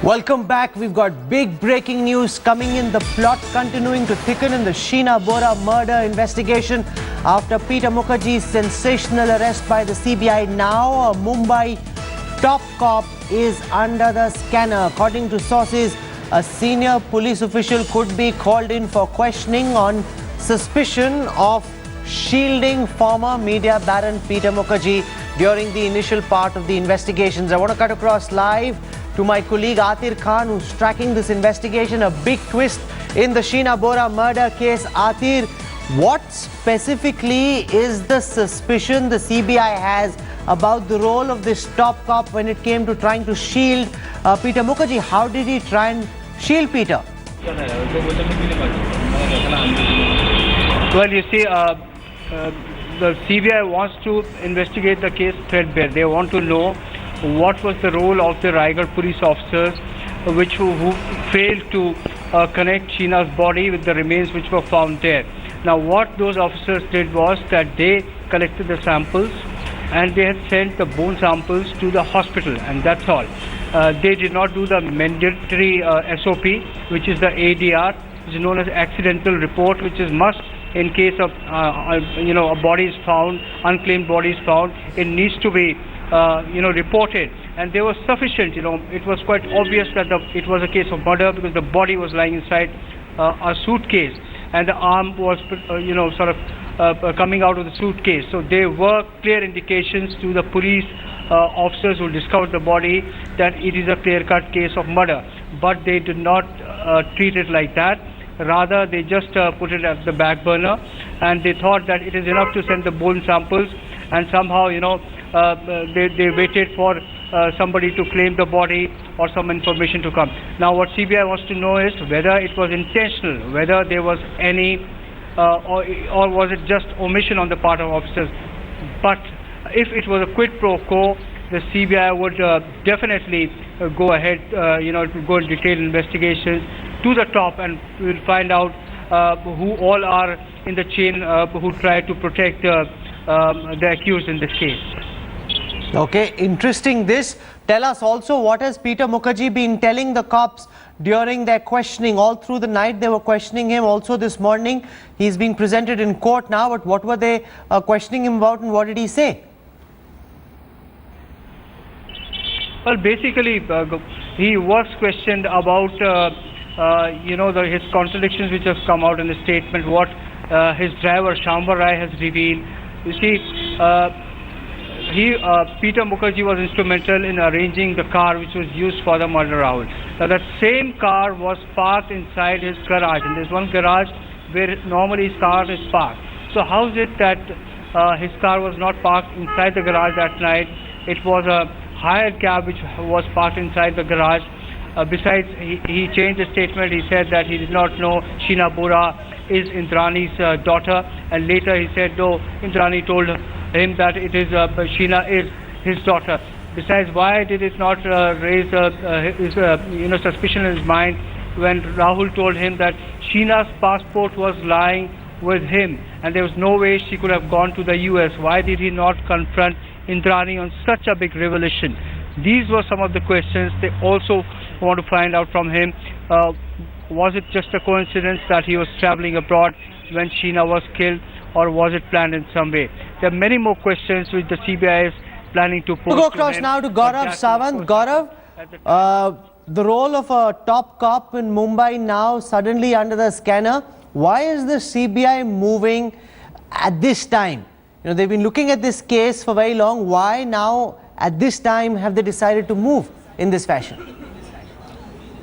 Welcome back. We've got big breaking news coming in. The plot continuing to thicken in the Sheena Bora murder investigation after Peter Mukerjea's sensational arrest by the CBI. Now a Mumbai top cop is under the scanner. According to sources, a senior police official could be called in for questioning on suspicion of shielding former media baron Peter Mukerjea during the initial part of the investigations. I want to cut across live to my colleague Atir Khan, who's tracking this investigation. A big twist in the Sheena Bora murder case. Atir, what specifically is the suspicion the CBI has about the role of this top cop when it came to trying to shield Peter Mukerjea? How did he try and shield Peter? Well, you see, the CBI wants to investigate the case threadbare. They want to know what was the role of the Raigad police officers who failed to connect Sheena's body with the remains which were found there. Now, what those officers did was that they collected the samples and they had sent the bone samples to the hospital, and that's all. They did not do the mandatory SOP, which is the ADR, which is known as accidental report, which is must in case of a body is found, unclaimed body is found. It needs to be reported, and they were sufficient. It was quite obvious that it was a case of murder because the body was lying inside a suitcase, and the arm was, coming out of the suitcase. So there were clear indications to the police officers who discovered the body that it is a clear-cut case of murder. But they did not treat it like that. Rather, they just put it at the back burner, and they thought that it is enough to send the bone samples, and somehow, they waited for somebody to claim the body or some information to come. Now, what CBI wants to know is whether it was intentional, whether there was any, or was it just omission on the part of officers. But if it was a quid pro quo, the CBI would definitely go ahead, to go in detailed investigations to the top, and we will find out who all are in the chain who try to protect the accused in this case. Okay, interesting this. Tell us also, what has Peter Mukerjea been telling the cops during their questioning? All through the night they were questioning him. Also this morning he's being presented in court now, but what were they questioning him about, and what did he say? Well, basically he was questioned about his contradictions which have come out in the statement, what his driver Shamba Rai has revealed. You see, Peter Mukerjea was instrumental in arranging the car which was used for the murder round. Now, that same car was parked inside his garage, and there's one garage where normally his car is parked. So how is it that his car was not parked inside the garage that night? It was a hired cab which was parked inside the garage. Besides, he changed the statement. He said that he did not know Sheena Bora is Indrani's daughter, and later he said no, Indrani told him that it is Sheena is his daughter. Besides, why did it not raise his suspicion in his mind when Rahul told him that Sheena's passport was lying with him and there was no way she could have gone to the US? Why did he not confront Indrani on such a big revelation? These were some of the questions they also want to find out from him. Was it just a coincidence that he was traveling abroad when Sheena was killed, or was it planned in some way? There are many more questions which the CBI is planning to pose. We'll go across now to Gaurav Sawant. Gaurav, the role of a top cop in Mumbai now suddenly under the scanner. Why is the CBI moving at this time? They've been looking at this case for very long. Why now, at this time, have they decided to move in this fashion?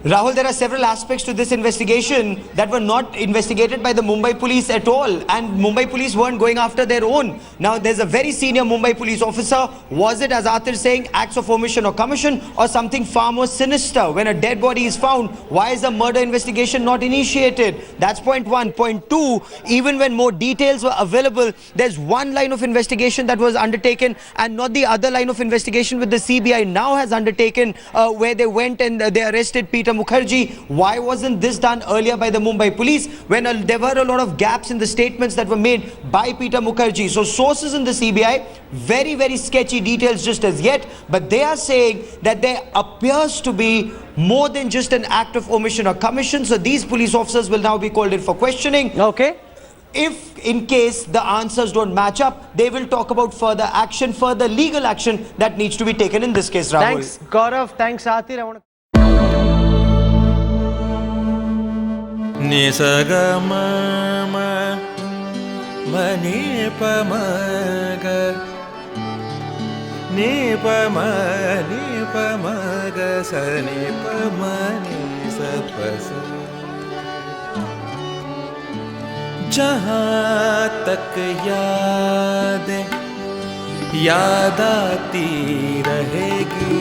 Rahul, there are several aspects to this investigation that were not investigated by the Mumbai police at all, and Mumbai police weren't going after their own. Now, there's a very senior Mumbai police officer. Was it, as Atir is saying, acts of omission or commission, or something far more sinister? When a dead body is found, why is the murder investigation not initiated? That's point one. Point two, even when more details were available, there's one line of investigation that was undertaken and not the other line of investigation which the CBI now has undertaken, where they went and they arrested Peter Peter Mukerjea. Why wasn't this done earlier by the Mumbai police when there were a lot of gaps in the statements that were made by Peter Mukerjea? So sources in the CBI, very, very sketchy details just as yet, but they are saying that there appears to be more than just an act of omission or commission. So these police officers will now be called in for questioning. Okay. If in case the answers don't match up, they will talk about further action, further legal action that needs to be taken in this case, Rahul. Thanks, Gaurav. Thanks, Atir. I want to... Nisagama manipamaga nipamaga sanipamani sapasa जहाँ तक याद आती रहेगी